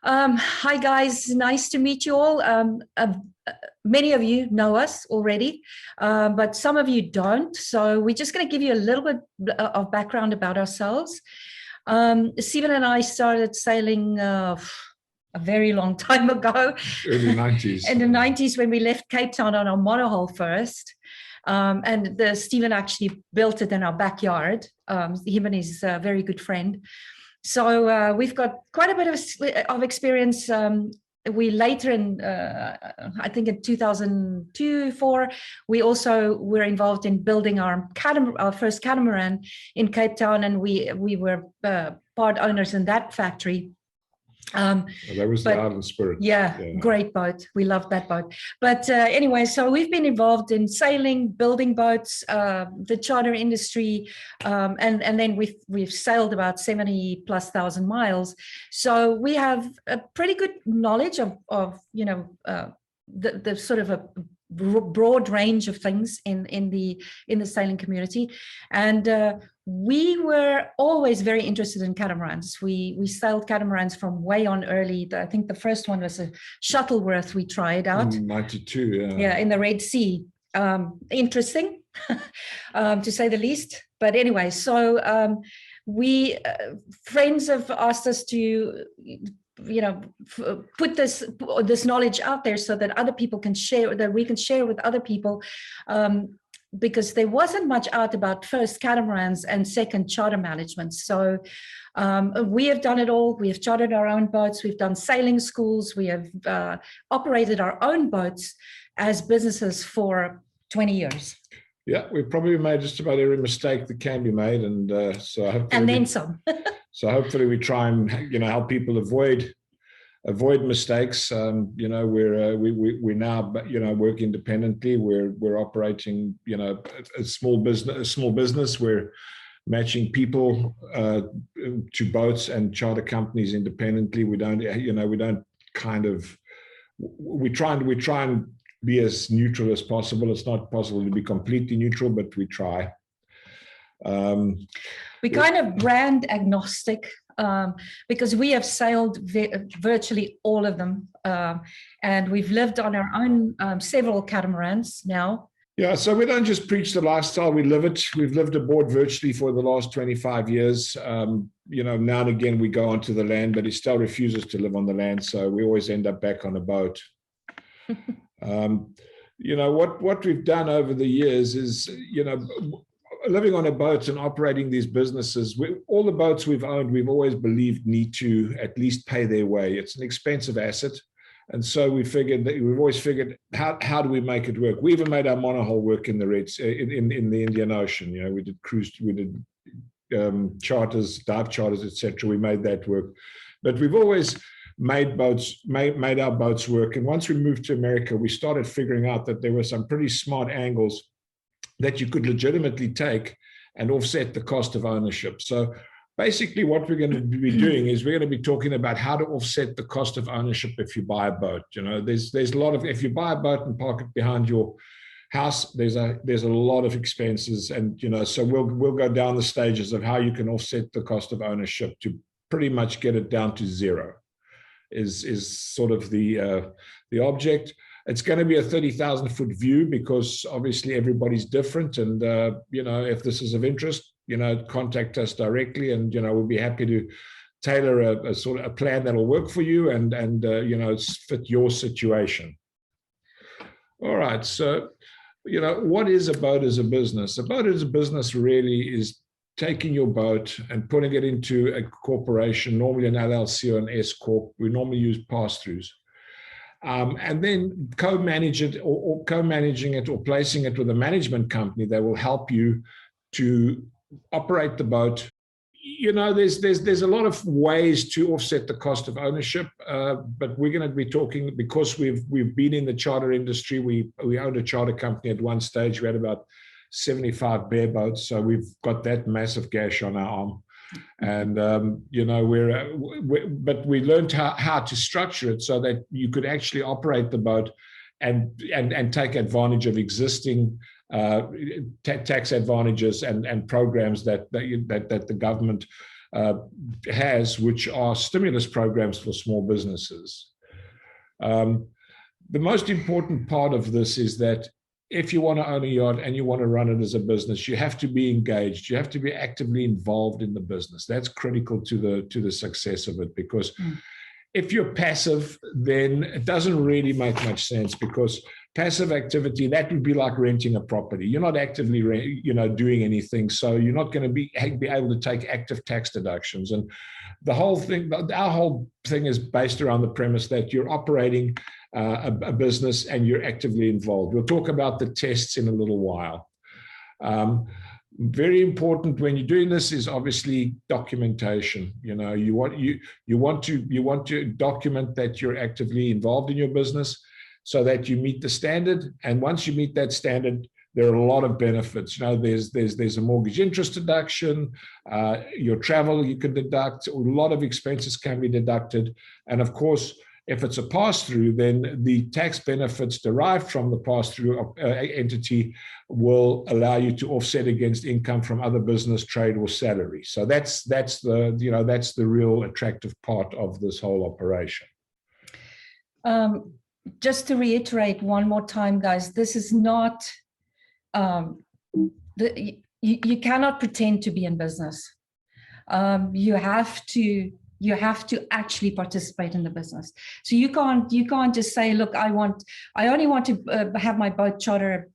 Hi guys, nice to meet you all. Many of you know us already, but some of you don't. So we're just going to give you a little bit of background about ourselves. Stephen and I started sailing a very long time ago. Early 90s. In the 90s when we left Cape Town on our monohull first. And Stephen actually built it in our backyard, him and his very good friend. So we've got quite a bit of experience. We later I think in 2002, 2004, we also were involved in building our first catamaran in Cape Town, and we were part owners in that factory. That was the Island Spirit. Yeah, great boat. We loved that boat. But anyway, so we've been involved in sailing, building boats, the charter industry, and then we've sailed about 70,000+ miles. So we have a pretty good knowledge of the sort of a broad range of things in the sailing community, and we were always very interested in catamarans. We sailed catamarans from way on early. I think the first one was a Shuttleworth we tried out in 92, yeah, in the Red Sea. Interesting to say the least. But anyway, so we friends have asked us to put this knowledge out there so that other people can share, that we can share with other people, because there wasn't much out about first catamarans and second charter management. So we have done it all. We have chartered our own boats. We've done sailing schools. We have operated our own boats as businesses for 20 years. Yeah, we've probably made just about every mistake that can be made, and then some. So hopefully we try and help people avoid mistakes. We now work independently. We're operating a small business. We're matching people to boats and charter companies independently. We try and be as neutral as possible. It's not possible to be completely neutral, but we try. We kind of brand agnostic, because we have sailed virtually all of them, and we've lived on our own several catamarans now. Yeah, so we don't just preach the lifestyle, we live it. We've lived aboard virtually for the last 25 years. Now and again we go onto the land, but it still refuses to live on the land, so we always end up back on a boat. What we've done over the years is, living on a boat and operating these businesses, all the boats we've owned, we've always believed need to at least pay their way. It's an expensive asset. And so we've always figured, how do we make it work? We even made our monohull work in the in the Indian Ocean. We did charters, dive charters, etc. We made that work. But we've always made our boats work. And once we moved to America, we started figuring out that there were some pretty smart angles that you could legitimately take and offset the cost of ownership. So basically what we're going to be doing is we're going to be talking about how to offset the cost of ownership if you buy a boat. There's a lot of, if you buy a boat and park it behind your house, there's a lot of expenses, and so we'll go down the stages of how you can offset the cost of ownership to pretty much get it down to zero is sort of the object. It's going to be a 30,000-foot view because obviously everybody's different. And, if this is of interest, contact us directly, and, we'll be happy to tailor a sort of a plan that'll work for you and fit your situation. All right. So, what is a boat as a business? A boat as a business really is taking your boat and putting it into a corporation, normally an LLC or an S Corp. We normally use pass-throughs. And then co-managing it or placing it with a management company that will help you to operate the boat. There's a lot of ways to offset the cost of ownership, but we're going to be talking, because we've been in the charter industry. We owned a charter company at one stage. We had about 75 bareboats, so we've got that massive gash on our arm. And but we learned how to structure it so that you could actually operate the boat and take advantage of existing tax advantages and programs that the government has, which are stimulus programs for small businesses. The most important part of this is that if you want to own a yacht and you want to run it as a business, you have to be engaged. You have to be actively involved in the business. That's critical to the success of it, because if you're passive, then it doesn't really make much sense, because passive activity, that would be like renting a property. You're not actively doing anything, so you're not going to be able to take active tax deductions. And the whole thing, our whole thing is based around the premise that you're operating a business and you're actively involved. We'll talk about the tests in a little while. Very important when you're doing this is obviously documentation. You want to document that you're actively involved in your business so that you meet the standard. And once you meet that standard, there are a lot of benefits. There's a mortgage interest deduction, your travel you can deduct, a lot of expenses can be deducted. And of course, if it's a pass-through, then the tax benefits derived from the pass-through entity will allow you to offset against income from other business, trade, or salary. So that's the real attractive part of this whole operation. Just to reiterate one more time, guys, this is not you cannot pretend to be in business. You have to actually participate in the business. So you can't just say, look, I only want to have my boat charter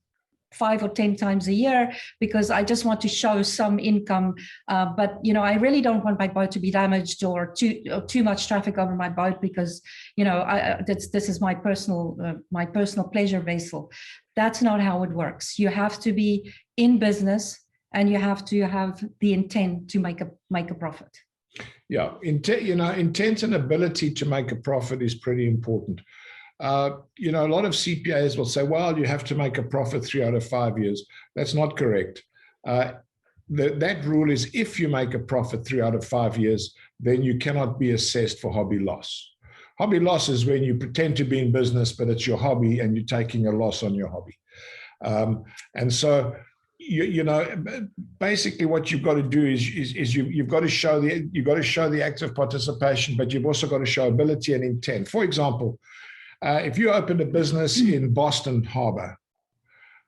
5 or 10 times a year because I just want to show some income. But I really don't want my boat to be damaged or too much traffic over my boat because this is my personal pleasure vessel. That's not how it works. You have to be in business and you have to have the intent to make a profit. Yeah, intent and ability to make a profit is pretty important. A lot of CPAs will say, well, you have to make a profit 3 out of 5 years. That's not correct. That rule is if you make a profit 3 out of 5 years, then you cannot be assessed for hobby loss. Hobby loss is when you pretend to be in business, but it's your hobby and you're taking a loss on your hobby. And so basically what you've got to do is you've got to show the active participation, but you've also got to show ability and intent. For example, if you opened a business in Boston Harbor,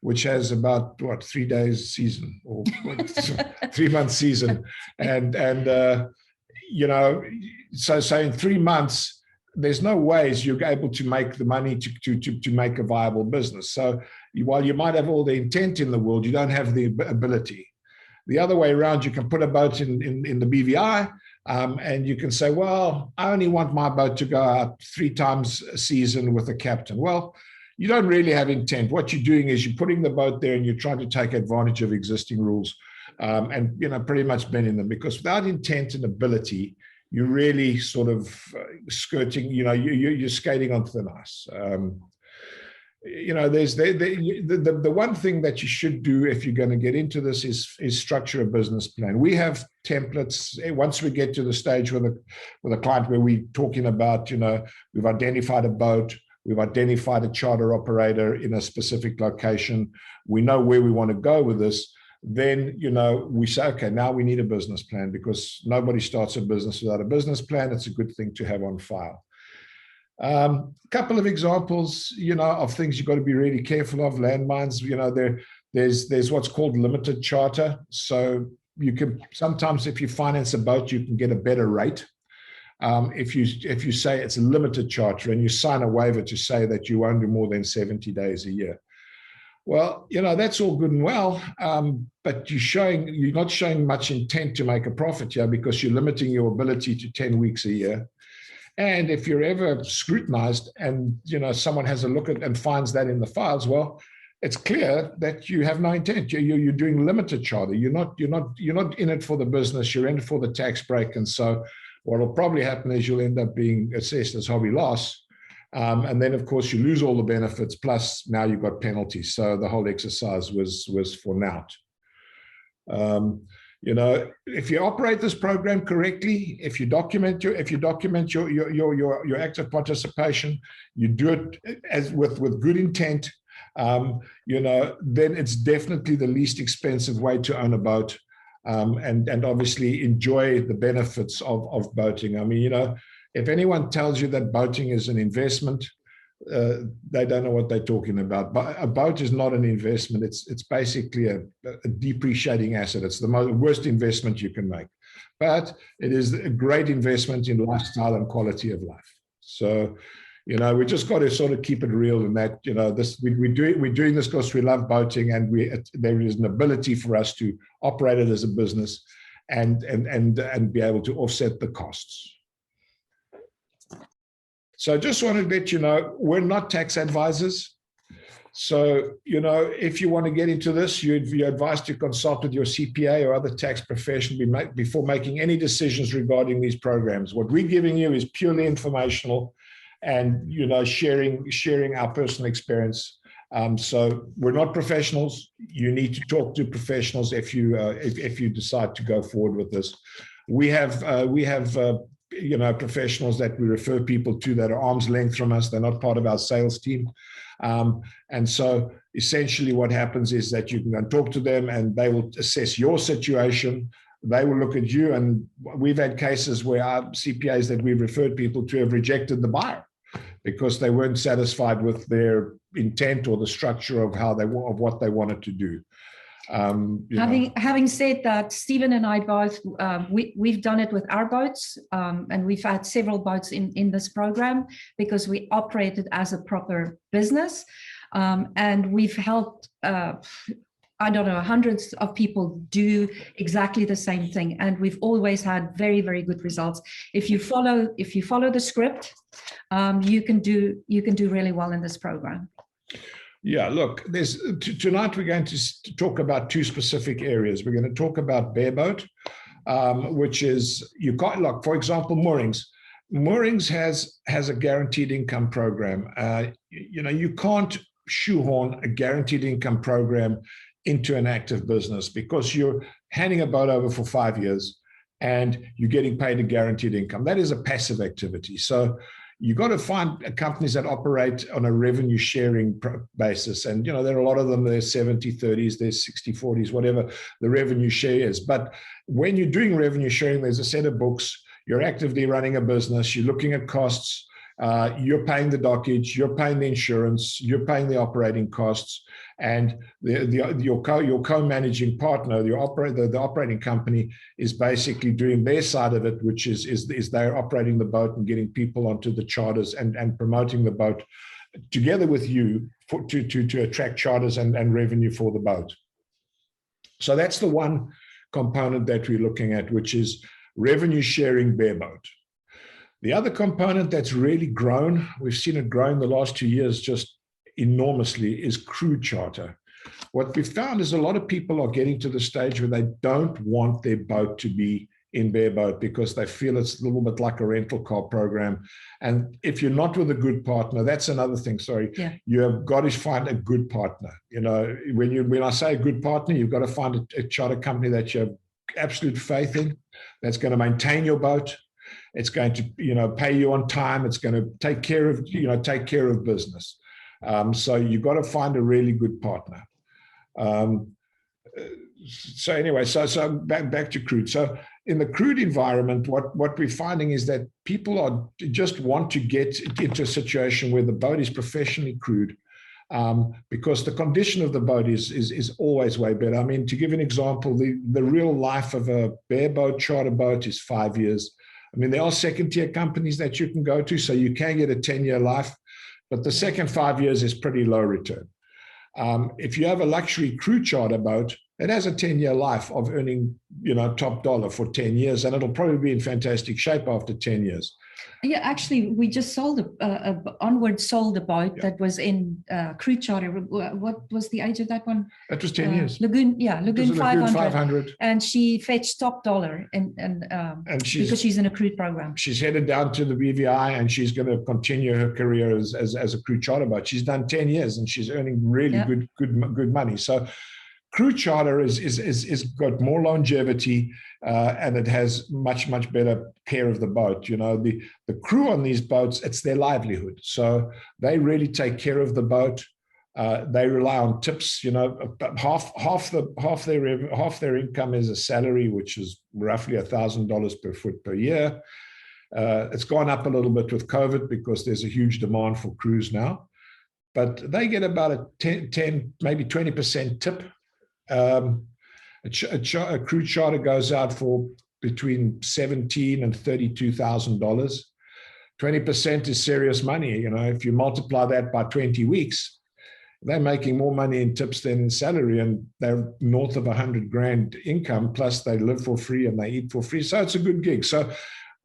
which has about 3 days season or 3 month season, so in 3 months, there's no ways you're able to make the money to make a viable business. So while you might have all the intent in the world, you don't have the ability. The other way around, you can put a boat in the BVI and you can say, well, I only want my boat to go out 3 times a season with a captain. Well, you don't really have intent. What you're doing is you're putting the boat there and you're trying to take advantage of existing rules and pretty much bending them, because without intent and ability, you're really sort of skirting, you're skating on thin ice. There's the one thing that you should do if you're going to get into this is structure a business plan. We have templates. Once we get to the stage with a client where we're talking about, we've identified a boat, we've identified a charter operator in a specific location, we know where we want to go with this, then, we say, okay, now we need a business plan, because nobody starts a business without a business plan. It's a good thing to have on file. A couple of examples, of things you've got to be really careful of. Landmines, there's what's called limited charter. So you can sometimes, if you finance a boat, you can get a better rate. If you say it's a limited charter and you sign a waiver to say that you won't do more than 70 days a year. Well, that's all good and well, but you're not showing much intent to make a profit here, because you're limiting your ability to 10 weeks a year. And if you're ever scrutinized and someone has a look at and finds that in the files, well, it's clear that you have no intent. You're doing limited charter. You're not in it for the business. You're in it for the tax break. And so what will probably happen is you'll end up being assessed as hobby loss. And then, of course, you lose all the benefits, plus now you've got penalties. So the whole exercise was for naught. If you operate this program correctly, if you document your active participation, you do it with good intent, then it's definitely the least expensive way to own a boat. and obviously enjoy the benefits of boating. I mean, you know, if anyone tells you that boating is an investment, they don't know what they're talking about. But a boat is not an investment. It's basically a depreciating asset. It's the worst investment you can make. But it is a great investment in lifestyle and quality of life. So, you know, we just got to sort of keep it real in that, you know, we're doing this because we love boating, and there is an ability for us to operate it as a business and be able to offset the costs. So I just wanted to let you know, we're not tax advisors. So, you know, if you want to get into this, you're advised to consult with your CPA or other tax professional before making any decisions regarding these programs. What we're giving you is purely informational and, you know, sharing our personal experience. So we're not professionals. You need to talk to professionals if you decide to go forward with this. We have you know, professionals that we refer people to that are arm's length from us. They're not part of our sales team. And so essentially what happens is that you can go and talk to them, and they will assess your situation. They will look at you, and we've had cases where our CPAs that we've referred people to have rejected the buyer because they weren't satisfied with their intent or the structure of what they wanted to do. Having said that, Stephen and I both, we've done it with our boats, and we've had several boats in this program because we operated as a proper business, and we've helped, I don't know, hundreds of people do exactly the same thing, and we've always had very, very good results. If you follow the script, you can do really well in this program. Yeah, look, tonight we're going to talk about two specific areas. We're going to talk about bareboat, which is, you can't, like, for example, moorings. Moorings has a guaranteed income program. You know, you can't shoehorn a guaranteed income program into an active business because you're handing a boat over for 5 years and you're getting paid a guaranteed income. That is a passive activity. So you've got to find companies that operate on a revenue sharing basis. And, you know, there are a lot of them, there's 70-30s, there's 60-40s, whatever the revenue share is. But when you're doing revenue sharing, there's a set of books, you're actively running a business, you're looking at costs, you're paying the dockage, you're paying the insurance, you're paying the operating costs, and your co-managing partner, the operating company, is basically doing their side of it, which is they're operating the boat and getting people onto the charters and promoting the boat together with you to attract charters and revenue for the boat. So that's the one component that we're looking at, which is revenue sharing bareboat. The other component that's really grown, we've seen it grow in the last 2 years just enormously, is crew charter. What we found is a lot of people are getting to the stage where they don't want their boat to be in bareboat because they feel it's a little bit like a rental car program. And if you're not with a good partner, that's another thing, sorry. Yeah. You have got to find a good partner. You know, when I say a good partner, you've got to find a charter company that you have absolute faith in, that's going to maintain your boat. It's going to, you know, pay you on time. It's going to take care of business. So you've got to find a really good partner. So anyway, so back to crude. So in the crude environment, what we're finding is that people just want to get into a situation where the boat is professionally crewed, because the condition of the boat is always way better. I mean, to give an example, the real life of a bareboat charter boat is 5 years. I mean, there are second-tier companies that you can go to, so you can get a 10-year life, but the second 5 years is pretty low return. If you have a luxury crew charter boat, it has a 10-year life of earning, you know, top dollar for 10 years, and it'll probably be in fantastic shape after 10 years. Yeah, actually, we just sold Onward sold a boat that was in crew charter. What was the age of that one? That was 10 years. Lagoon 500. 500. And she fetched top dollar, and because she's in a crew program. She's headed down to the BVI, and she's going to continue her career as a crew charter boat. She's done 10 years, and she's earning really good money. So crew charter is got more longevity, and it has much better care of the boat. You know, the crew on these boats, it's their livelihood, so they really take care of the boat. They rely on tips. Half their income is a salary, which is roughly $1,000 per foot per year. It's gone up a little bit with COVID because there's a huge demand for crews now, but they get about a 10 maybe 20% tip. A crew charter goes out for between $17,000 and $32,000. 20% is serious money. If you multiply that by 20 weeks, they're making more money in tips than in salary, and they're north of 100 grand income, plus they live for free and they eat for free. So it's a good gig. So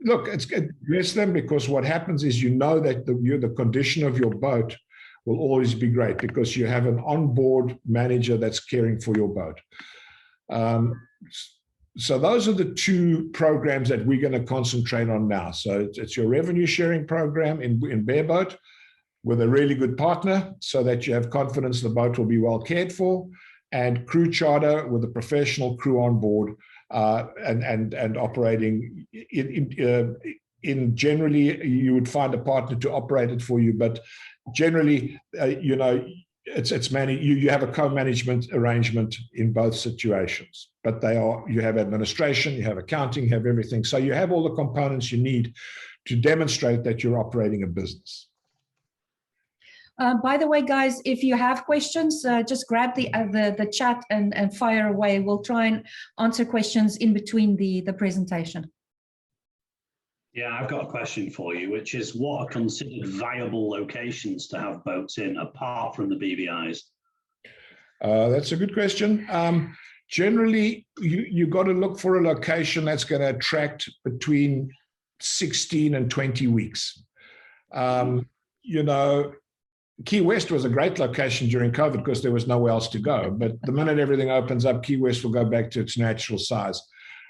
look, address them, because what happens is that the condition of your boat will always be great because you have an onboard manager that's caring for your boat. So those are the two programs that we're going to concentrate on now. So it's your revenue sharing program in bareboat with a really good partner so that you have confidence the boat will be well cared for, and crew charter with a professional crew on board, and operating in generally you would find a partner to operate it for you, but generally it's you have a co-management arrangement in both situations, but you have administration, you have accounting, you have everything, so you have all the components you need to demonstrate that you're operating a business. By the way, guys, if you have questions, just grab the chat and fire away. We'll try and answer questions in between the presentation. Yeah, I've got a question for you, which is, what are considered viable locations to have boats in apart from the BVIs? That's a good question. Generally, you got to look for a location that's going to attract between 16 and 20 weeks. Key West was a great location during COVID because there was nowhere else to go. But the minute everything opens up, Key West will go back to its natural size.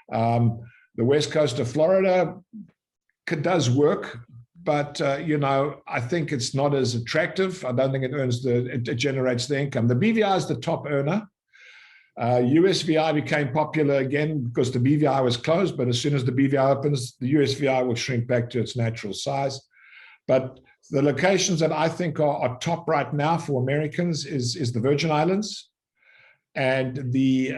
The west coast of Florida does work, but I think it's not as attractive. I don't think it generates the income. The BVI is the top earner. USVI became popular again because the BVI was closed, but as soon as the BVI opens, the USVI will shrink back to its natural size. But the locations that I think are top right now for Americans is the Virgin Islands and the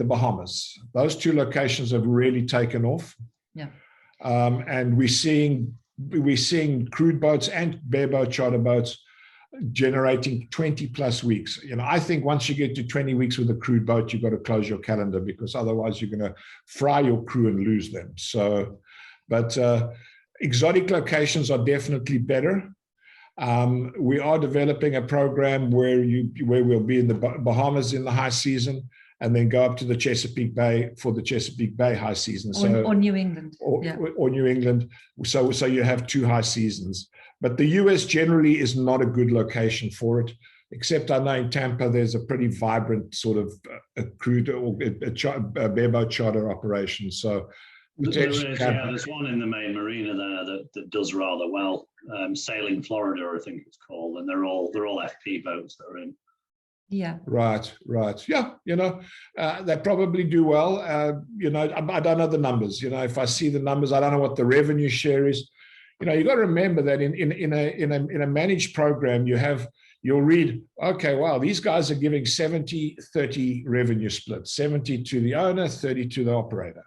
Bahamas. Those two locations have really taken off. Yeah. And we're seeing crude boats and bareboat charter boats generating 20 plus weeks. I think once you get to 20 weeks with a crude boat, you've got to close your calendar, because otherwise you're going to fry your crew and lose them. So, but exotic locations are definitely better. We are developing a program where we'll be in the Bahamas in the high season, and then go up to the Chesapeake Bay for the Chesapeake Bay high season. Or New England. Or New England. So you have two high seasons. But the US generally is not a good location for it, except I know in Tampa there's a pretty vibrant sort of a crude or a bareboat charter operation. So there's one in the main marina there that does rather well. Sailing Florida, I think it's called, and they're all FP boats that are in. Yeah. Right. Yeah. They probably do well. I don't know the numbers. If I see the numbers, I don't know what the revenue share is. You got to remember that in a managed program, you'll read, okay, wow, these guys are giving 70-30 revenue split, 70 to the owner, 30 to the operator.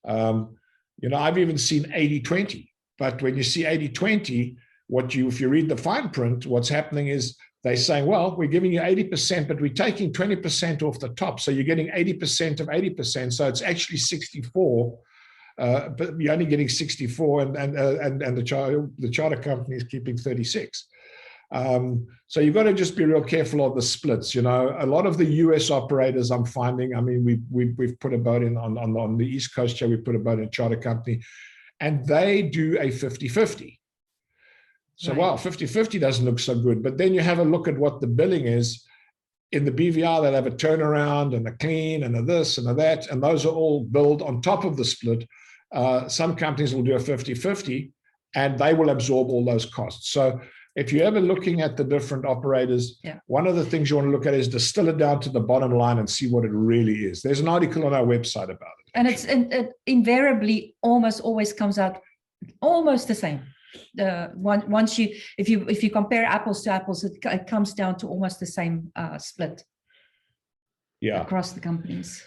I've even seen 80-20, but when you see 80-20, if you read the fine print, what's happening is they're saying, well, we're giving you 80%, but we're taking 20% off the top. So you're getting 80% of 80%. So it's actually 64, but you're only getting 64, and the charter company is keeping 36. So you've got to just be real careful of the splits. A lot of the US operators I'm finding, I mean, we've put a boat in on the East Coast here, we put a boat in a charter company, and they do a 50-50. So, wow, 50-50 doesn't look so good. But then you have a look at what the billing is. In the BVR, they'll have a turnaround and a clean and a this and a that, and those are all billed on top of the split. Some companies will do a 50-50, and they will absorb all those costs. So if you're ever looking at the different operators, one of the things you want to look at is distill it down to the bottom line and see what it really is. There's an article on our website about it. And it invariably almost always comes out almost the same. Once if you compare apples to apples, it comes down to almost the same split across the companies.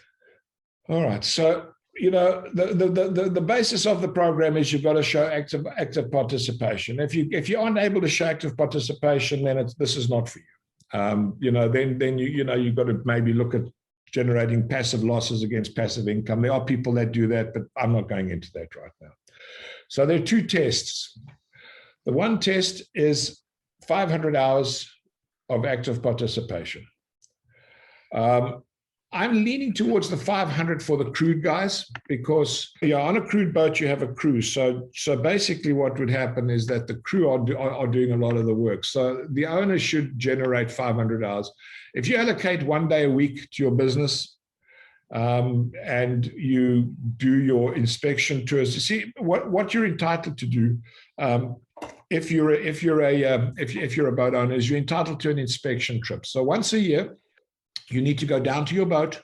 All right. So, the basis of the program is you've got to show active participation. If you aren't able to show active participation, then this is not for you. Then you've got to maybe look at generating passive losses against passive income. There are people that do that, but I'm not going into that right now. So there are two tests. The one test is 500 hours of active participation. I'm leaning towards the 500 for the crewed guys because on a crewed boat, you have a crew. So basically what would happen is that the crew are doing a lot of the work. So the owner should generate 500 hours. If you allocate 1 day a week to your business and you do your inspection tours, you see what you're entitled to do. If you're a boat owner, is you're entitled to an inspection trip. So once a year, you need to go down to your boat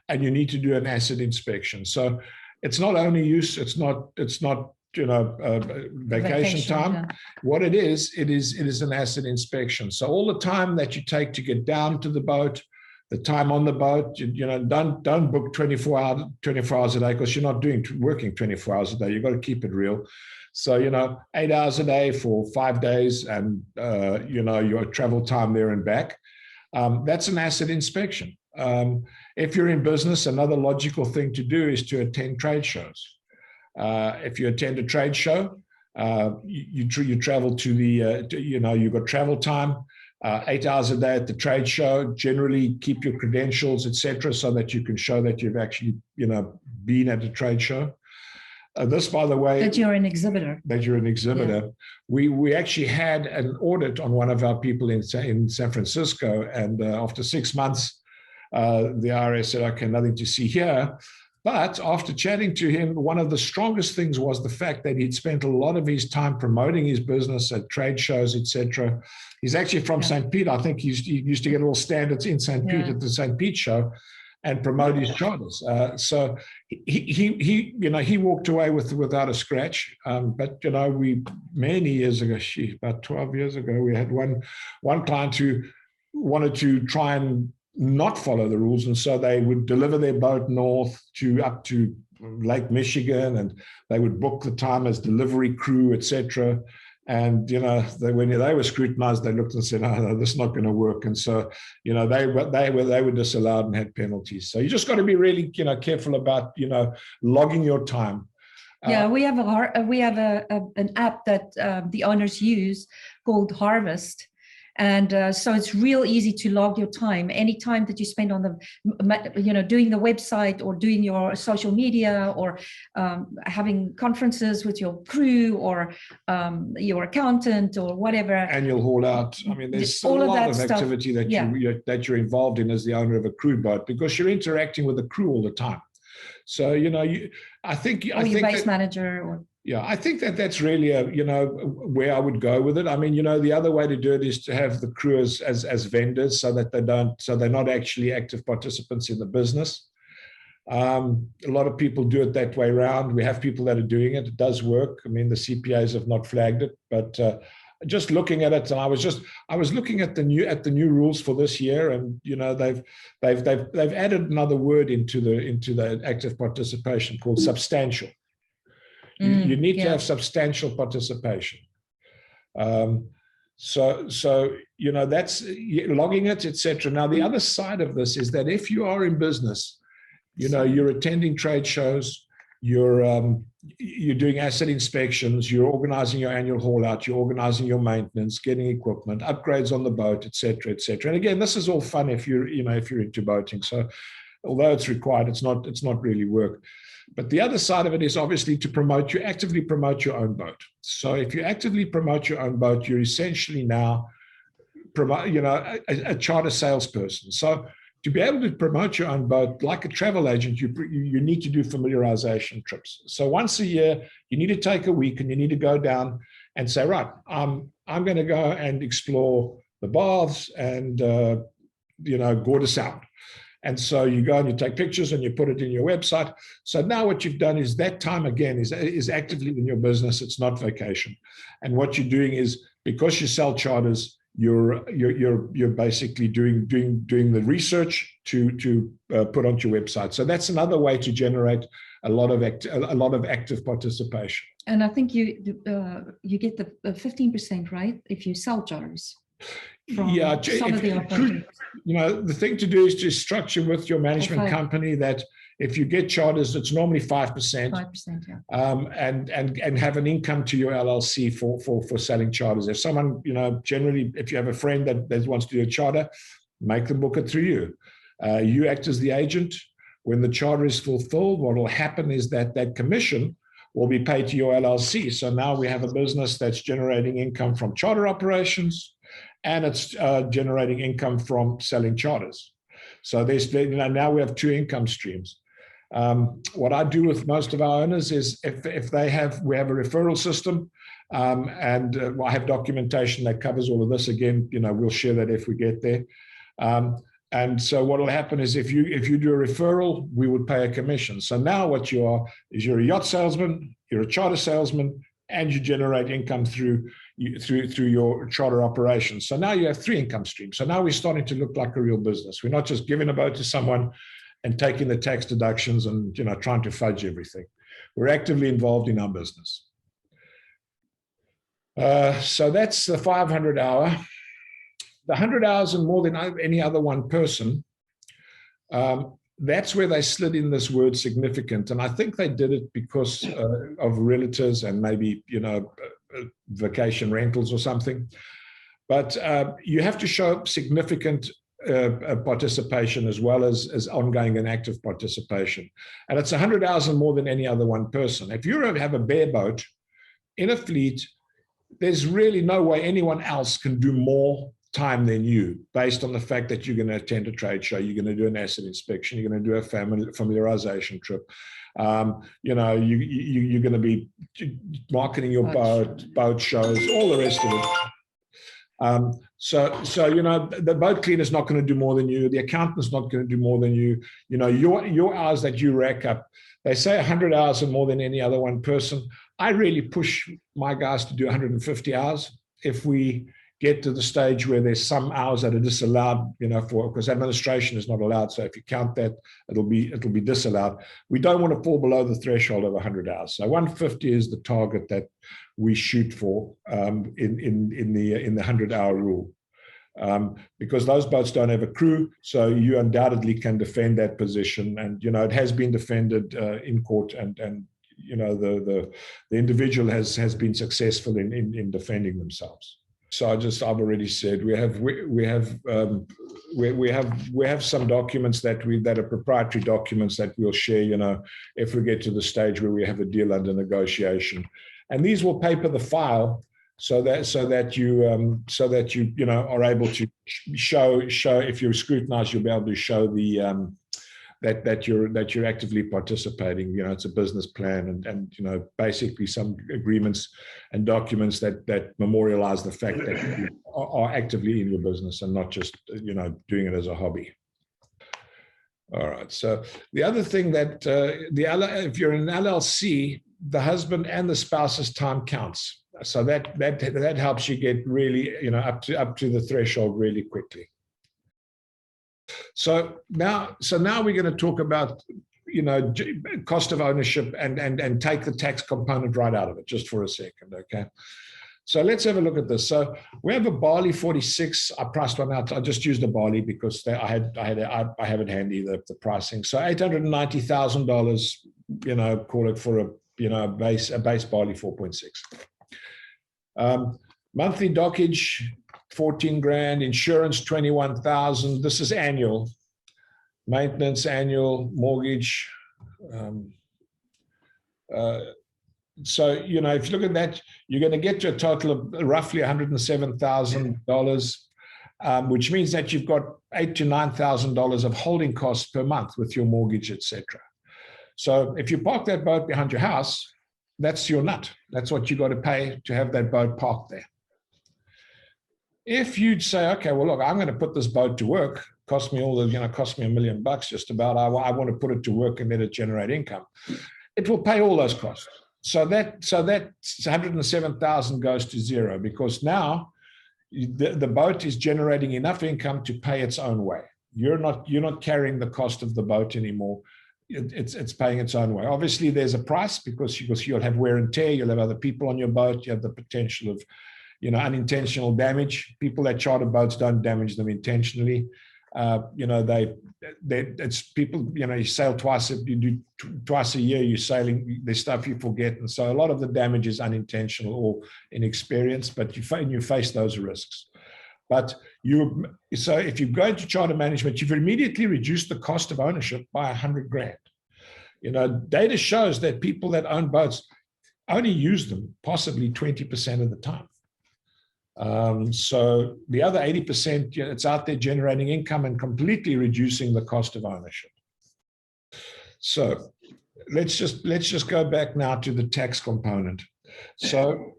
and you need to do an asset inspection. So it's not only use, it's not vacation time. Yeah. What it is an asset inspection. So all the time that you take to get down to the boat, the time on the boat, don't book 24 hours a day because you're not working 24 hours a day. You've got to keep it real. So, 8 hours a day for 5 days and, your travel time there and back. That's an asset inspection. If you're in business, another logical thing to do is to attend trade shows. If you attend a trade show, you travel to you've got travel time, 8 hours a day at the trade show. Generally, keep your credentials, etc., so that you can show that you've actually, been at a trade show. This, by the way, that you're an exhibitor. Yeah. We actually had an audit on one of our people in San Francisco, and after 6 months, the IRS said, "Okay, nothing to see here." But after chatting to him, one of the strongest things was the fact that he'd spent a lot of his time promoting his business at trade shows, etc. He's actually from St. Pete. I think he used to get all standards in St. Pete at the St. Pete show and promote his charters. So he walked away without a scratch. But we many years ago, about 12 years ago, we had one client who wanted to try and not follow the rules, and so they would deliver their boat north up to Lake Michigan, and they would book the time as delivery crew, etc. And when they were scrutinized, they looked and said, "No, this is not going to work." And so they were disallowed and had penalties. So you just got to be really careful about logging your time. Yeah, we have an app that the owners use called Harvest. And so it's real easy to log your time. Any time that you spend on doing the website or doing your social media or having conferences with your crew or your accountant or whatever. Annual haul out. I mean, there's a lot of activity that you're involved in as the owner of a crude boat because you're interacting with the crew all the time. So, I think your base manager or. Yeah, I think that's really where I would go with it. I mean, the other way to do it is to have the crew as vendors so that they're not actually active participants in the business. A lot of people do it that way around. We have people that are doing it. It does work. I mean, the CPAs have not flagged it, but just looking at it, and I was looking at the new rules for this year, and they've added another word into the active participation called substantial. You need to have substantial participation. So that's logging it, etc. Now, the other side of this is that if you are in business, you're attending trade shows, you're doing asset inspections, you're organizing your annual haul out, you're organizing your maintenance, getting equipment, upgrades on the boat, etc., etc. And again, this is all fun if you're into boating. So although it's required, it's not really work. But the other side of it is obviously to actively promote your own boat. So if you actively promote your own boat, you're essentially now a charter salesperson. So to be able to promote your own boat like a travel agent, you need to do familiarization trips. So once a year, you need to take a week and you need to go down and say, right, I'm going to go and explore the Baths and Gorda Sound. And so you go and you take pictures and you put it in your website. So now what you've done is that time again is actively in your business. It's not vacation. And what you're doing is, because you sell charters, you're basically doing the research to put onto your website. So that's another way to generate a lot of active participation. And I think you get the 15%, right, if you sell charters. Yeah, the thing to do is to structure with your management company that if you get charters, it's normally 5%. 5%, yeah. And have an income to your LLC for selling charters. If someone, generally, if you have a friend that wants to do a charter, make them book it through you. You act as the agent. When the charter is fulfilled, what will happen is that commission will be paid to your LLC. So now we have a business that's generating income from charter operations, and it's generating income from selling charters. So there's, now we have two income streams. What I do with most of our owners is we have a referral system, and I have documentation that covers all of this. Again, we'll share that if we get there. And so what will happen is if you do a referral, we would pay a commission. So now what you are is you're a yacht salesman, you're a charter salesman, and you generate income through your charter operations. So now you have three income streams. So now we're starting to look like a real business. We're not just giving a boat to someone and taking the tax deductions and trying to fudge everything. We're actively involved in our business. So that's the 500 hour. The 100 hours and more than any other one person, that's where they slid in this word significant. And I think they did it because of realtors and maybe, vacation rentals or something. But you have to show significant participation as well as ongoing and active participation. And it's 100 hours and more than any other one person. If you have a bare boat in a fleet, there's really no way anyone else can do more time than you, based on the fact that you're going to attend a trade show, you're going to do an asset inspection, you're going to do a familiarization trip. You're going to be marketing your boat shows, all the rest of it. So the boat cleaner's not going to do more than you. The accountant's not going to do more than you. Your hours that you rack up, they say 100 hours and more than any other one person. I really push my guys to do 150 hours. If we get to the stage where there's some hours that are disallowed, because administration is not allowed. So if you count that, it'll be disallowed. We don't want to fall below the threshold of 100 hours. So 150 is the target that we shoot for in the 100-hour rule, because those boats don't have a crew. So you undoubtedly can defend that position, and it has been defended in court, and the individual has been successful in defending themselves. So I've already said we have some documents that are proprietary documents that we'll share. If we get to the stage where we have a deal under negotiation, and these will paper the file so that you are able to show if you scrutinize, you'll be able to show the that you're actively participating. It's a business plan and basically some agreements and documents that memorialize the fact that you are actively in your business and not just doing it as a hobby. All right. So the other thing that if you're in an LLC, the husband and the spouse's time counts. So that helps you get really up to the threshold really quickly. So now we're going to talk about cost of ownership and take the tax component right out of it just for a second, okay? So let's have a look at this. So we have a Bali 46. I priced one out. I just used a Bali because I have it handy, the pricing. So $890,000, call it for a base Bali 4.6. Monthly dockage, 14 grand, insurance, 21,000. This is annual. Maintenance, annual, mortgage. So, if you look at that, you're going to get to a total of roughly $107,000, which means that you've got $8,000 to $9,000 of holding costs per month with your mortgage, etc. So if you park that boat behind your house, that's your nut. That's what you got to pay to have that boat parked there. If you'd say, okay, well, look, I'm going to put this boat to work cost me all the, cost me $1 million just about. I want to put it to work and let it generate income. It will pay all those costs. So that 107,000 goes to zero, because now the boat is generating enough income to pay its own way. You're not carrying the cost of the boat anymore. It's paying its own way. Obviously, there's a price because you'll have wear and tear. You'll have other people on your boat. You have the potential of, unintentional damage. People that charter boats don't damage them intentionally. It's people. You sail twice. You do twice a year. You're sailing. There's stuff you forget, and so a lot of the damage is unintentional or inexperience. But you face those risks. But so if you go into charter management, you've immediately reduced the cost of ownership by $100,000. Data shows that people that own boats only use them possibly 20% of the time. So the other 80%, it's out there generating income and completely reducing the cost of ownership. So let's just go back now to the tax component. So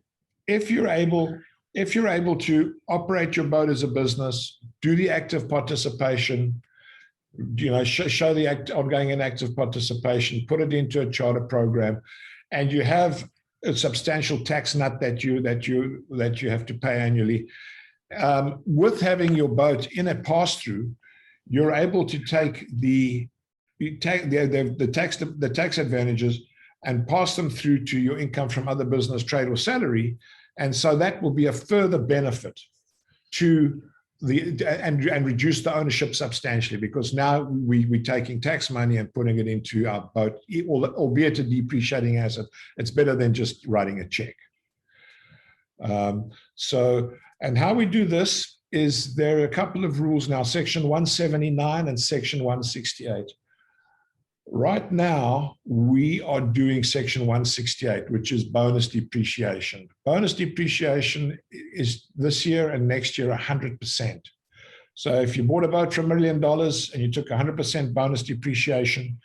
if you're able to operate your boat as a business, do the active participation, show the ongoing and active participation, put it into a charter program, and you have a substantial tax nut that you have to pay annually. With having your boat in a pass-through, you're able to take the tax advantages and pass them through to your income from other business, trade, or salary. And so that will be a further benefit to and reduce the ownership substantially, because now we're taking tax money and putting it into our boat, albeit a depreciating asset. It's better than just writing a check. And how we do this is there are a couple of rules now, Section 179 and Section 168. Right now, we are doing Section 168, which is bonus depreciation. Bonus depreciation is this year and next year 100%. So if you bought a boat for $1 million and you took 100% bonus depreciation,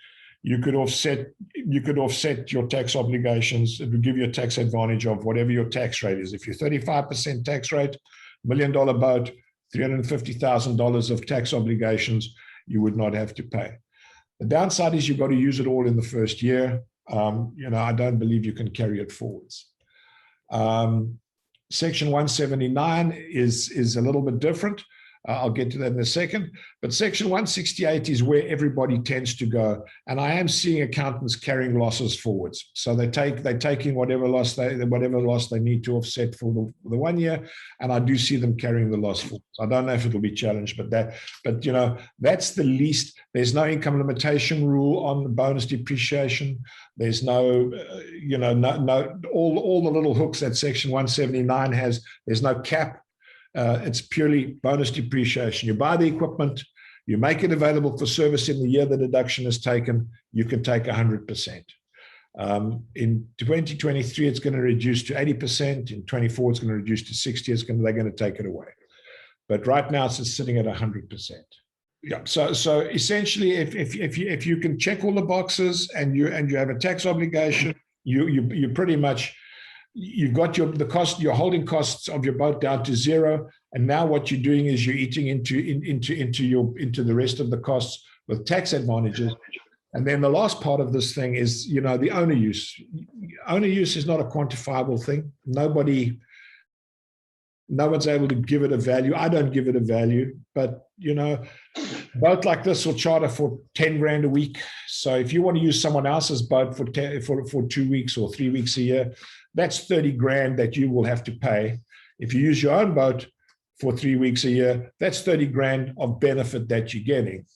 you could offset your tax obligations. It would give you a tax advantage of whatever your tax rate is. If you're 35% tax rate, $1 million boat, $350,000 of tax obligations, you would not have to pay. The downside is you've got to use it all in the first year. I don't believe you can carry it forwards. Section 179 is a little bit different. I'll get to that in a second. But Section 168 is where everybody tends to go. And I am seeing accountants carrying losses forwards. So they're taking whatever loss they need to offset for the 1 year. And I do see them carrying the loss forwards. I don't know if it'll be challenged, but that's the least. There's no income limitation rule on the bonus depreciation. There's no, all the little hooks that Section 179 has. There's no cap. It's purely bonus depreciation. You buy the equipment, you make it available for service in the year the deduction is taken, you can take 100%. In 2023, it's going to reduce to 80%. In 24, it's going to reduce to 60%. They're going to take it away. But right now, it's just sitting at 100%. Yeah. So essentially, if you can check all the boxes and you have a tax obligation, you pretty much. You've got your holding costs of your boat down to zero, and now what you're doing is you're eating into the rest of the costs with tax advantages. And then the last part of this thing is the owner use. Owner use is not a quantifiable thing. No one's able to give it a value. I don't give it a value, but a boat like this will charter for $10,000 a week. So if you want to use someone else's boat for 2 weeks or 3 weeks a year, that's $30,000 that you will have to pay. If you use your own boat for 3 weeks a year, that's $30,000 of benefit that you're getting.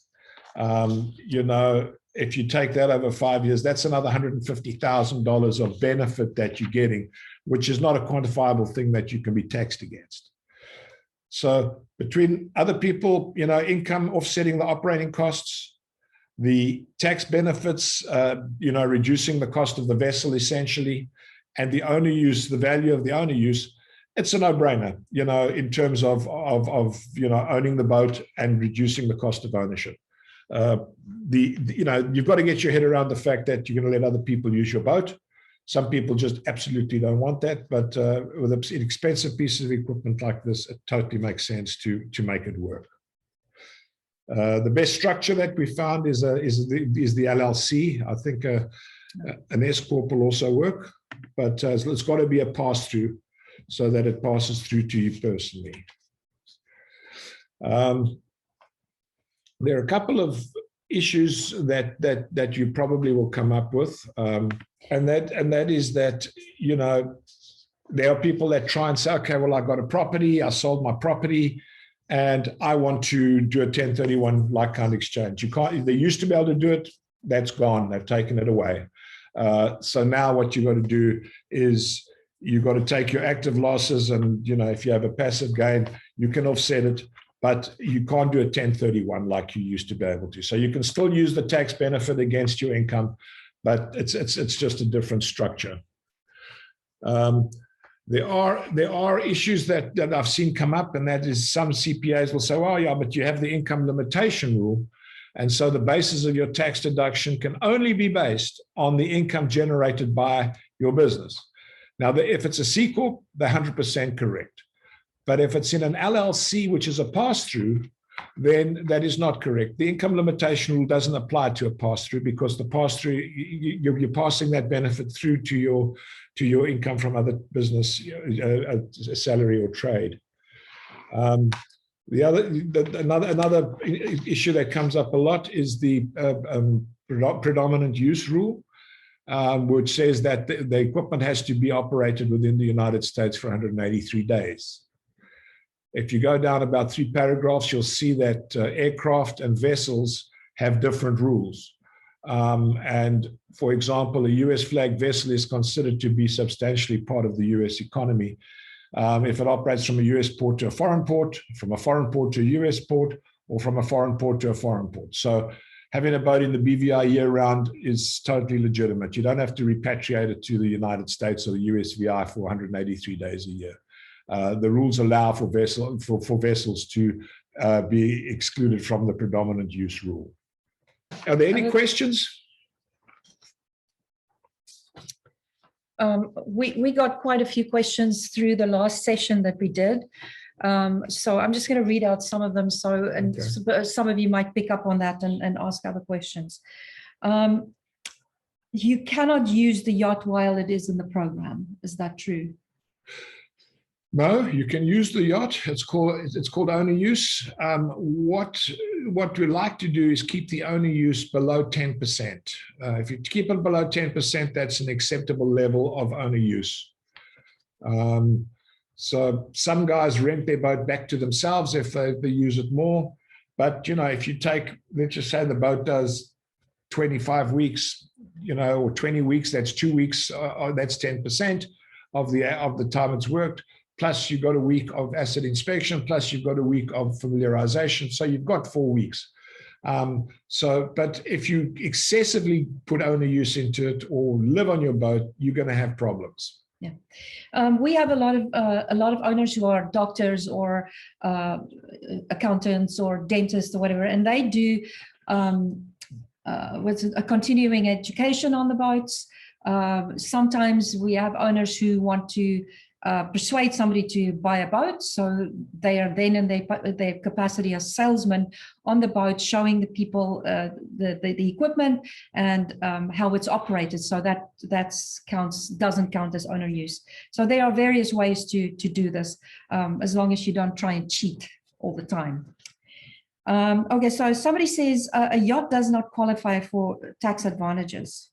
If you take that over 5 years, that's another $150,000 of benefit that you're getting, which is not a quantifiable thing that you can be taxed against. So between other people, income offsetting the operating costs, the tax benefits, reducing the cost of the vessel essentially, and the owner use, the value of the owner use, it's a no-brainer, in terms of owning the boat and reducing the cost of ownership. You've got to get your head around the fact that you're going to let other people use your boat. Some people just absolutely don't want that, but with an expensive piece of equipment like this, it totally makes sense to make it work. The best structure that we found is the LLC. I think an S Corp will also work, but it's got to be a pass-through so that it passes through to you personally. There are a couple of issues that you probably will come up with, and that is that, you know, there are people that try and say, okay, well, I got a property, I sold my property, and I want to do a 1031 like-kind exchange. You can't. They used to be able to do it. That's gone. They've taken it away. So now what you've got to do is you've got to take your active losses, and, you know, if you have a passive gain, you can offset it, but you can't do a 1031 like you used to be able to. So you can still use the tax benefit against your income, but it's just a different structure. There are issues that I've seen come up, and that is some CPAs will say, oh, yeah, but you have the income limitation rule. And so the basis of your tax deduction can only be based on the income generated by your business. Now, if it's a C Corp, they're 100% correct. But if it's in an LLC, which is a pass-through, then that is not correct. The income limitation rule doesn't apply to a pass-through, because the pass-through, you're passing that benefit through to your income from other business, salary or trade. Another issue that comes up a lot is the predominant use rule, which says that the equipment has to be operated within the United States for 183 days. If you go down about 3 paragraphs, you'll see that aircraft and vessels have different rules. And for example, a US flag vessel is considered to be substantially part of the US economy. If it operates from a US port to a foreign port, from a foreign port to a US port, or from a foreign port to a foreign port. So having a boat in the BVI year round is totally legitimate. You don't have to repatriate it to the United States or the USVI for 183 days a year. The rules allow for vessels to be excluded from the predominant use rule. Are there any questions? We got quite a few questions through the last session that we did. So I'm just going to read out some of them. Some of you might pick up on that and ask other questions. You cannot use the yacht while it is in the program. Is that true? No, you can use the yacht. It's called owner use. What we like to do is keep the owner use below 10%. If you keep it below 10%, that's an acceptable level of owner use. So some guys rent their boat back to themselves if they use it more. But, you know, if you take, let's just say the boat does 25 weeks, you know, or 20 weeks, that's 2 weeks, that's 10% of the time it's worked. Plus you've got a week of asset inspection, plus you've got a week of familiarization. So you've got 4 weeks. But if you excessively put owner use into it or live on your boat, you're going to have problems. Yeah, we have a lot of owners who are doctors or accountants or dentists or whatever, and they do a continuing education on the boats. Sometimes we have owners who want to persuade somebody to buy a boat, so they are then in their capacity as salesmen on the boat, showing the people the equipment and how it's operated. So that doesn't count as owner use. So there are various ways to do this, as long as you don't try and cheat all the time. Okay, so somebody says a yacht does not qualify for tax advantages.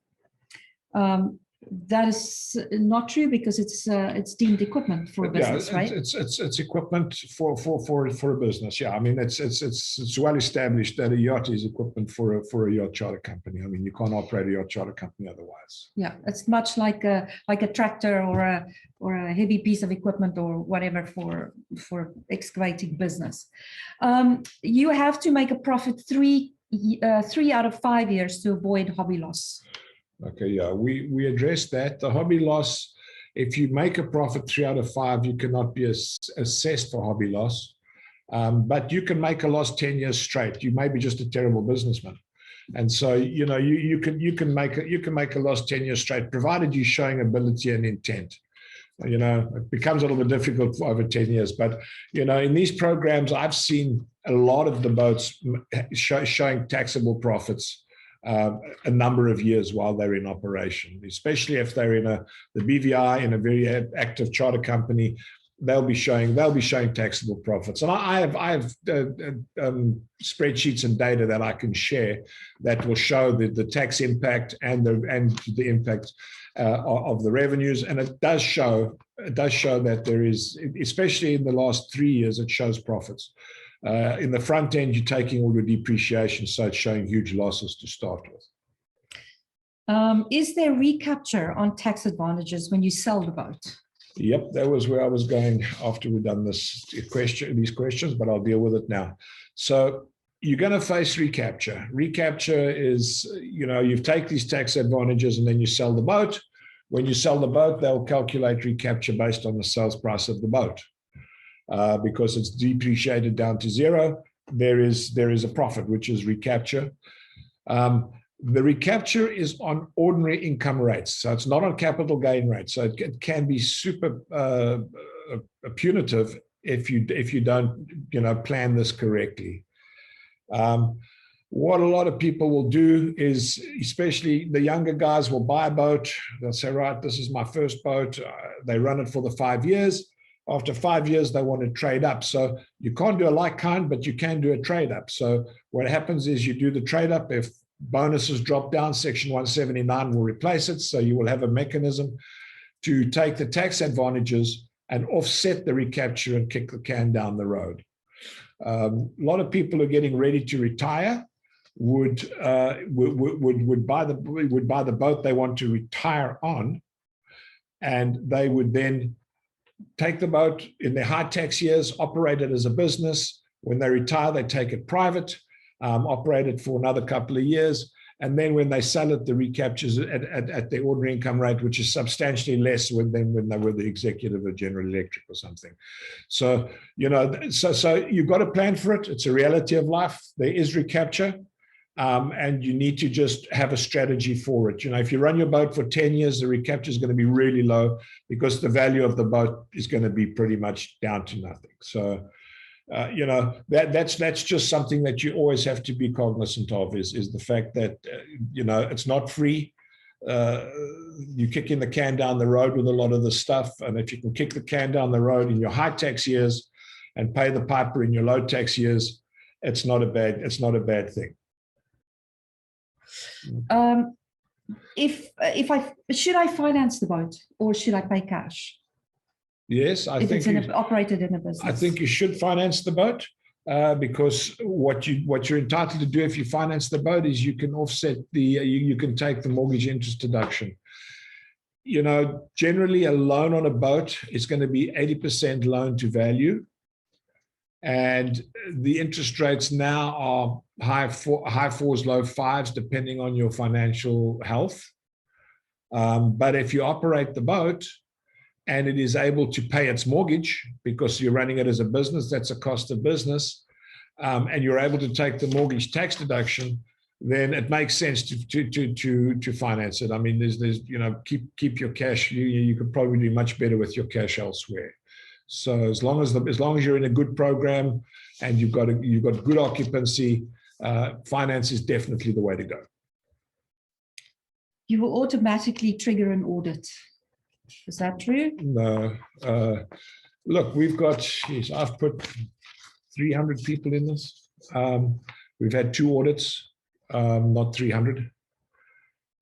That is not true, because it's deemed equipment for a business, right? It's equipment for a business. Yeah, I mean it's well established that a yacht is equipment for a yacht charter company. I mean, you can't operate a yacht charter company otherwise. Yeah, it's much like a tractor or a heavy piece of equipment or whatever for excavating business. You have to make a profit 3 out of 5 years to avoid hobby loss. Okay, yeah, we addressed that. The hobby loss, if you make a profit 3 out of 5, you cannot be assessed for hobby loss, but you can make a loss 10 years straight. You may be just a terrible businessman, and so you know you can make a loss 10 years straight, provided you're showing ability and intent. You know, it becomes a little bit difficult for over 10 years, but you know, in these programs, I've seen a lot of the boats showing taxable profits a number of years while they're in operation, especially if they're in the BVI, in a very active charter company. They'll be showing taxable profits, and I have spreadsheets and data that I can share that will show the tax impact and the impact of the revenues. And it does show that there is, especially in the last 3 years, it shows profits. In the front end, you're taking all the depreciation, so it's showing huge losses to start with. Is there recapture on tax advantages when you sell the boat? Yep, that was where I was going after we've done these questions, but I'll deal with it now. So you're going to face recapture. Recapture is, you take these tax advantages and then you sell the boat. When you sell the boat, they'll calculate recapture based on the sales price of the boat. Because it's depreciated down to zero, there is a profit, which is recapture. The recapture is on ordinary income rates, so it's not on capital gain rates. So it can be super punitive if you don't plan this correctly. What a lot of people will do is, especially the younger guys, will buy a boat. They'll say, right, this is my first boat. They run it for the 5 years. After 5 years, they want to trade up. So you can't do a like kind, but you can do a trade up. So what happens is you do the trade up. If bonuses drop down, Section 179 will replace it. So you will have a mechanism to take the tax advantages and offset the recapture and kick the can down the road. A lot of people are getting ready to retire would buy the boat they want to retire on, and they would then take the boat in their high tax years, operate it as a business. When they retire, they take it private, operate it for another couple of years. And then when they sell it, the recaptures at their ordinary income rate, which is substantially less than when they were the executive of General Electric or something. So, so you've got to plan for it. It's a reality of life. There is recapture. And you need to just have a strategy for it. If you run your boat for 10 years, the recapture is going to be really low because the value of the boat is going to be pretty much down to nothing. So, that's just something that you always have to be cognizant of is the fact that, it's not free. You kick in the can down the road with a lot of this stuff. And if you can kick the can down the road in your high tax years and pay the piper in your low tax years, it's not a bad thing. Should I finance the boat or should I pay cash? Yes, if it's operated in a business. I think you should finance the boat because what you're entitled to do if you finance the boat is you can offset you can take the mortgage interest deduction. Generally a loan on a boat is going to be 80% loan to value. And the interest rates now are high fours, low fives, depending on your financial health. But if you operate the boat and it is able to pay its mortgage because you're running it as a business, that's a cost of business, and you're able to take the mortgage tax deduction, then it makes sense to finance it. I mean, there's keep your cash. You could probably do much better with your cash elsewhere. So as long as you're in a good program and you've got good occupancy, finance is definitely the way to go. You will automatically trigger an audit. Is that true? No. Look, I've put 300 people in this. We've had 2 audits, not 300.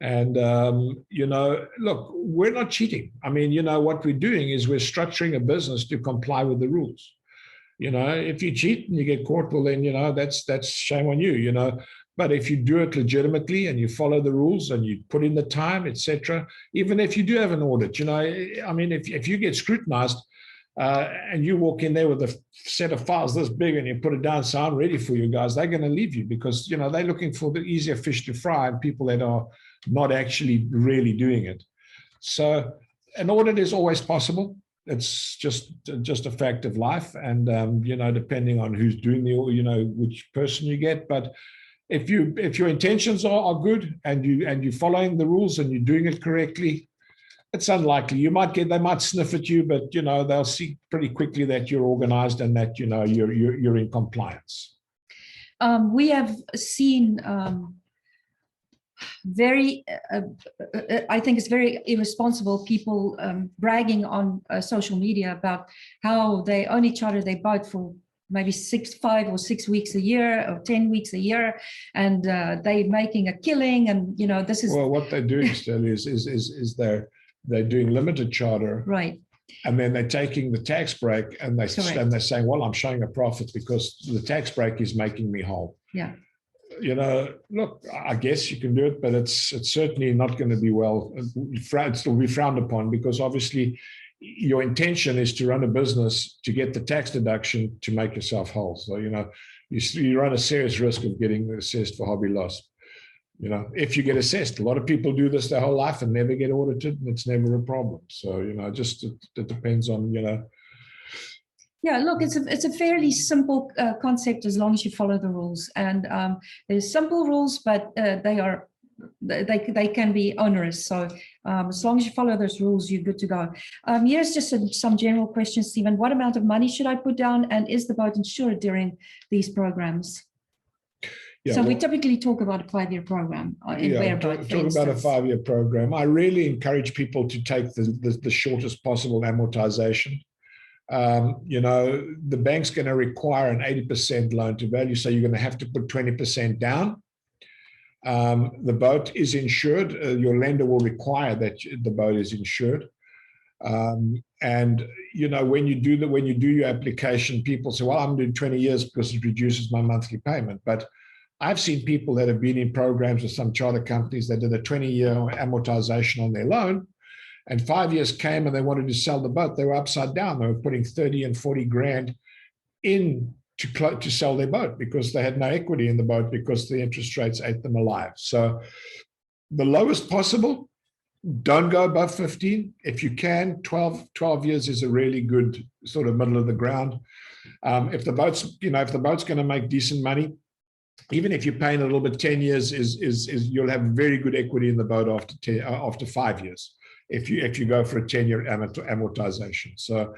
And, look, we're not cheating. I mean, what we're doing is we're structuring a business to comply with the rules. If you cheat and you get caught, well, then, that's shame on you, But if you do it legitimately and you follow the rules and you put in the time, etc., even if you do have an audit, I mean, if you get scrutinized and you walk in there with a set of files this big and you put it down, so I'm ready for you guys, they're going to leave you because, they're looking for the easier fish to fry and people that are not actually really doing it. So an audit is always possible. It's just a fact of life. And, depending on who's doing which person you get. But if your intentions are good and you're following the rules and you're doing it correctly, it's unlikely. They might sniff at you, but they'll see pretty quickly that you're organized and that you're in compliance. We have seen I think it's very irresponsible people bragging on social media about how they only charter their boat for maybe 5 or 6 weeks a year or 10 weeks a year, and they're making a killing. And you know, this is well, what they're doing still is they're doing limited charter, right. And then they're taking the tax break and they're saying, well, I'm showing a profit because the tax break is making me whole. Yeah. You know, look, I guess you can do it, but it's certainly not going to be it'll be frowned upon, because obviously your intention is to run a business to get the tax deduction to make yourself whole. So, you know, you run a serious risk of getting assessed for hobby loss. You know, if you get assessed, a lot of people do this their whole life and never get audited, and it's never a problem. So, you know, just it depends on, you know. Yeah, look, it's a fairly simple concept as long as you follow the rules. And there's simple rules, but they can be onerous. So as long as you follow those rules, you're good to go. Here's just some general questions, Stephen. What amount of money should I put down, and is the boat insured during these programs? Yeah, so we typically talk about a 5-year program. Talk about a 5-year program. I really encourage people to take the shortest possible amortization. You know, the bank's going to require an 80% loan to value, so you're going to have to put 20% down. The boat is insured. Your lender will require that the boat is insured. And you know, when you do your application, people say, well, I'm doing 20 years because it reduces my monthly payment. But I've seen people that have been in programs with some charter companies that did a 20-year amortization on their loan, and 5 years came and they wanted to sell the boat. They were upside down. They were putting 30 and 40 grand in to sell their boat because they had no equity in the boat because the interest rates ate them alive. So the lowest possible, don't go above 15. If you can, 12 years is a really good sort of middle of the ground. If the boat's going to make decent money, even if you're paying a little bit, 10 years is you'll have very good equity in the boat after 5 years if you go for a 10-year amortization. So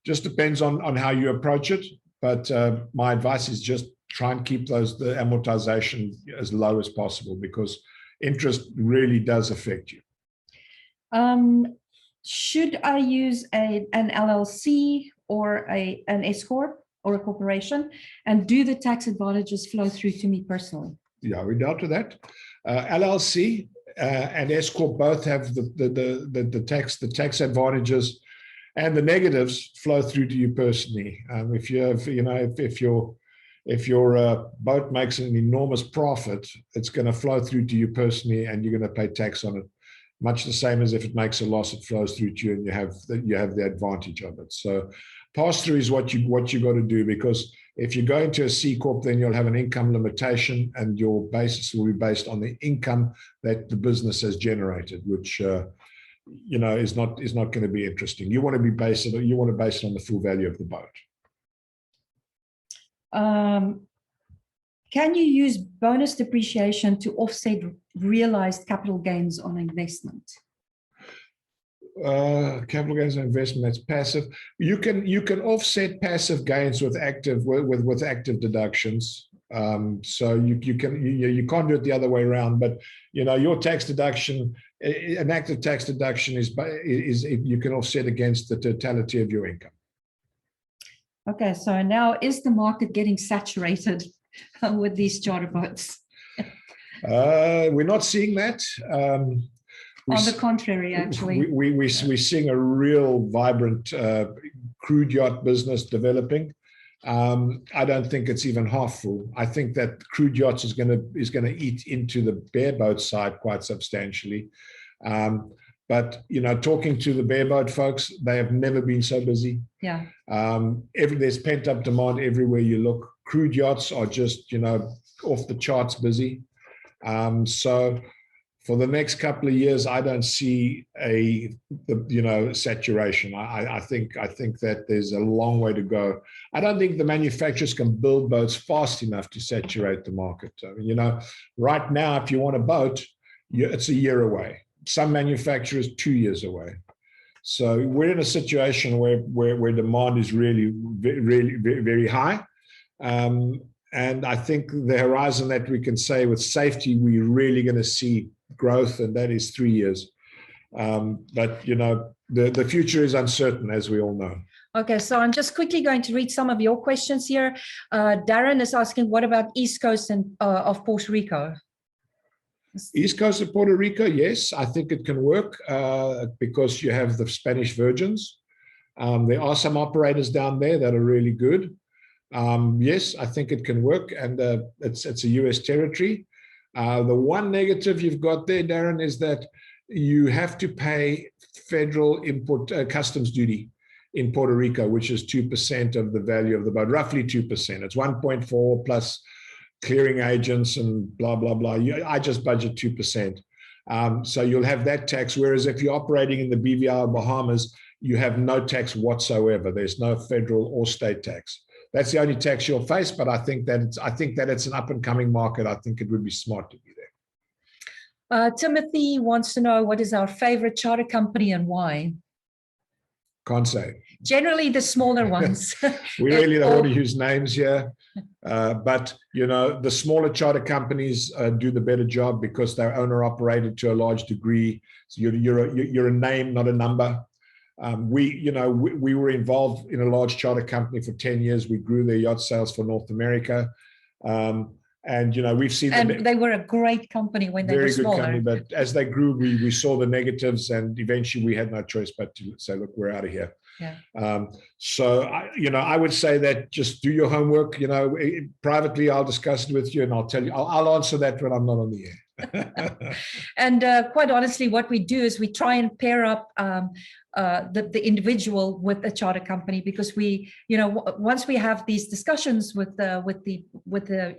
just depends on how you approach it. But my advice is just try and keep the amortization as low as possible, because interest really does affect you. Should I use an LLC or an S Corp or a corporation, and do the tax advantages flow through to me personally? Yeah, we dealt with that. LLC and S Corp both have the tax advantages, and the negatives flow through to you personally. If you have, you know, if your boat makes an enormous profit, it's going to flow through to you personally, and you're going to pay tax on it. Much the same as if it makes a loss, it flows through to you, and you have the advantage of it. So pass-through is what you got to do, because if you go into a C Corp, then you'll have an income limitation, and your basis will be based on the income that the business has generated, which you know is not going to be interesting. You want to base it on the full value of the boat. Can you use bonus depreciation to offset realized capital gains on investment? Capital gains on investment, that's passive. You can offset passive gains with active deductions. So you can't do it the other way around. But you know, your tax deduction, an active tax deduction is you can offset against the totality of your income. Okay, so now is the market getting saturated with these charter boats? We're not seeing that. On the contrary, actually. We're seeing a real vibrant crude yacht business developing. I don't think it's even half full. I think that crude yachts is going to eat into the bareboat side quite substantially. But you know, talking to the bareboat folks, they have never been so busy. Yeah. There's pent up demand everywhere you look. Crude yachts are just, you know, off the charts busy. So for the next couple of years, I don't see saturation. I think that there's a long way to go. I don't think the manufacturers can build boats fast enough to saturate the market. I mean, you know, right now, if you want a boat, it's a year away. Some manufacturers 2 years away. So we're in a situation where demand is really, really, very high. And I think the horizon that we can say with safety, we're really going to see growth, and that is 3 years. But, you know, the future is uncertain, as we all know. Okay, so I'm just quickly going to read some of your questions here. Darren is asking, what about East Coast of Puerto Rico? East Coast of Puerto Rico, yes, I think it can work because you have the Spanish Virgins. There are some operators down there that are really good. Yes, I think it can work, and it's a US territory. The one negative you've got there, Darren, is that you have to pay federal import customs duty in Puerto Rico, which is 2% of the value of the boat, roughly 2%. It's 1.4 plus clearing agents and blah, blah, blah. I just budget 2%. So you'll have that tax, whereas if you're operating in the BVI Bahamas, you have no tax whatsoever. There's no federal or state tax. That's the only tax you'll face, but I think that it's an up-and-coming market. I think it would be smart to be there. Timothy wants to know, what is our favorite charter company and why? Can't say. Generally, the smaller ones. We really don't want to use names here, but you know, the smaller charter companies do the better job because they're owner-operated to a large degree. So you're a name, not a number. We were involved in a large charter company for 10 years. We grew their yacht sales for North America. And, you know, we've seen... And they were a great company when they were smaller. Very good company, but as they grew, we saw the negatives, and eventually we had no choice but to say, look, we're out of here. Yeah. So, I would say that just do your homework. You know, privately, I'll discuss it with you, and I'll tell you, I'll answer that when I'm not on the air. And quite honestly, what we do is we try and pair up the individual with a charter company, because we, once we have these discussions with the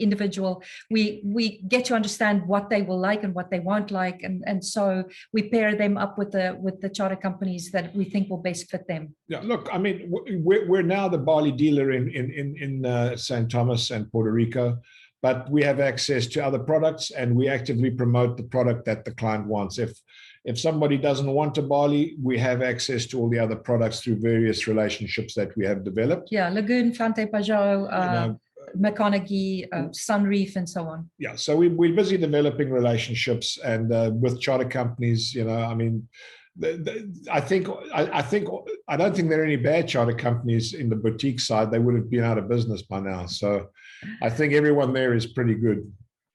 individual, we get to understand what they will like and what they won't like, and so we pair them up with the charter companies that we think will best fit them. Yeah, look, I mean, we're now the barley dealer in St. Thomas and Puerto Rico. But we have access to other products, and we actively promote the product that the client wants. If somebody doesn't want a barley, we have access to all the other products through various relationships that we have developed. Yeah, Lagoon, Fante Pajot, McConaughey, Sunreef, and so on. Yeah, so we're busy developing relationships, and with charter companies, I mean, I don't think there are any bad charter companies in the boutique side. They would have been out of business by now. So I think everyone there is pretty good.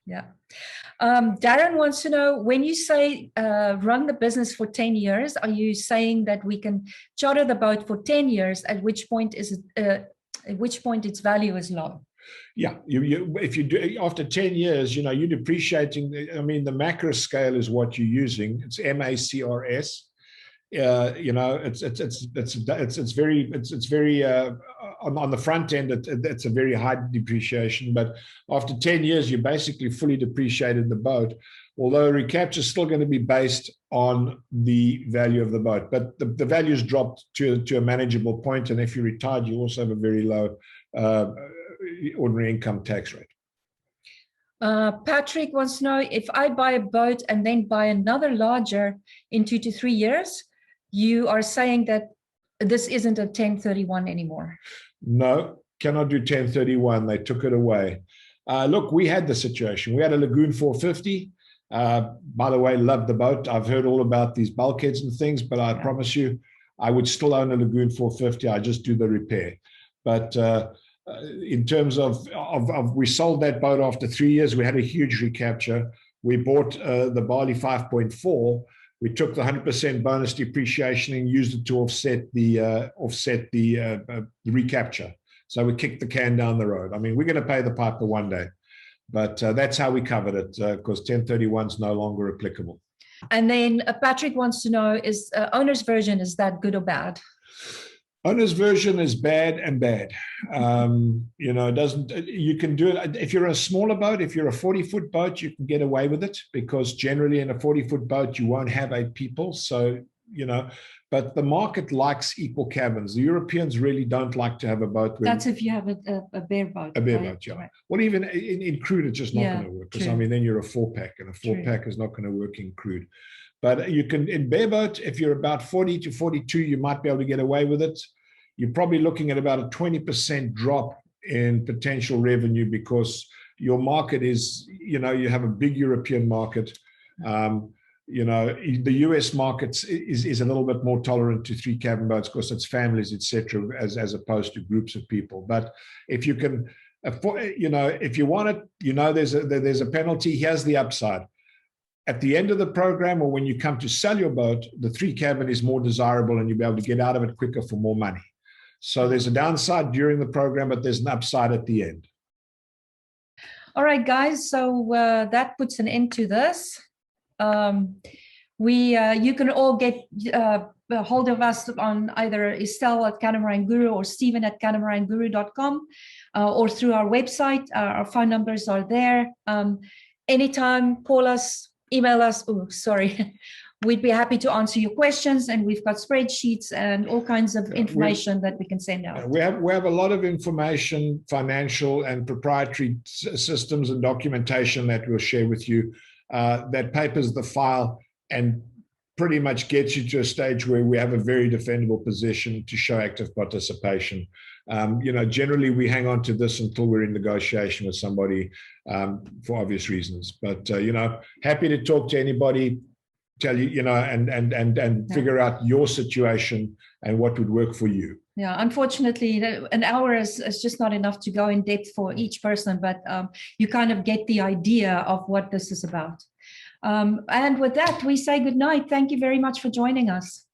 Yeah. Darren wants to know, when you say run the business for 10 years, are you saying that we can charter the boat for 10 years, at which point its value is low? Yeah, if you do after 10 years, you're depreciating. I mean, the macro scale is what you're using. It's MACRS. It's very on the front end, it's a very high depreciation, but after 10 years, you basically fully depreciated the boat, although recapture is still going to be based on the value of the boat, but the value's dropped to a manageable point, and if you're retired, you also have a very low ordinary income tax rate. Patrick wants to know, if I buy a boat and then buy another larger in 2 to 3 years, you are saying that this isn't a 1031 anymore? No, cannot do 1031. They took it away. Look, we had the situation. We had a Lagoon 450. By the way, loved the boat. I've heard all about these bulkheads and things, but I promise you, I would still own a Lagoon 450. I just do the repair. But in terms of we sold that boat after 3 years. We had a huge recapture. We bought the Barley 5.4. We took the 100% bonus depreciation and used it to offset the recapture. So we kicked the can down the road. I mean, we're going to pay the piper one day, but that's how we covered it, because 1031 is no longer applicable. And then Patrick wants to know, is owner's version, is that good or bad? Owner's version is bad and bad. You can do it. If you're a smaller boat, if you're a 40-foot boat, you can get away with it, because generally in a 40-foot boat, you won't have 8 people. So, but the market likes equal cabins. The Europeans really don't like to have a boat. That's if you have a bare boat. A bare boat, yeah. Right. Well, even in crude, it's just not going to work, because I mean, then you're a 4-pack, and a 4-pack is not going to work in crude. But you can, in bareboat, if you're about 40 to 42, you might be able to get away with it. You're probably looking at about a 20% drop in potential revenue because your market is, you have a big European market. The US market is a little bit more tolerant to 3 cabin boats because it's families, etc., as opposed to groups of people. But if you can, if you want it, there's a penalty. Here's the upside. At the end of the program, or when you come to sell your boat, the 3 cabin is more desirable and you'll be able to get out of it quicker for more money. So there's a downside during the program, but there's an upside at the end. All right, guys. So that puts an end to this. You can all get a hold of us on either Estelle at Catamaran Guru or Stephen at catamaranguru.com or through our website. Our phone numbers are there. Anytime, call us, email us. Oh, sorry. We'd be happy to answer your questions, and we've got spreadsheets and all kinds of information that we can send out. We have a lot of information, financial and proprietary systems and documentation that we'll share with you that papers the file and pretty much gets you to a stage where we have a very defendable position to show active participation. Generally we hang on to this until we're in negotiation with somebody for obvious reasons. But happy to talk to anybody, tell you, and figure out your situation and what would work for you. Yeah, unfortunately, an hour is just not enough to go in depth for each person, but you kind of get the idea of what this is about. And with that, we say good night. Thank you very much for joining us.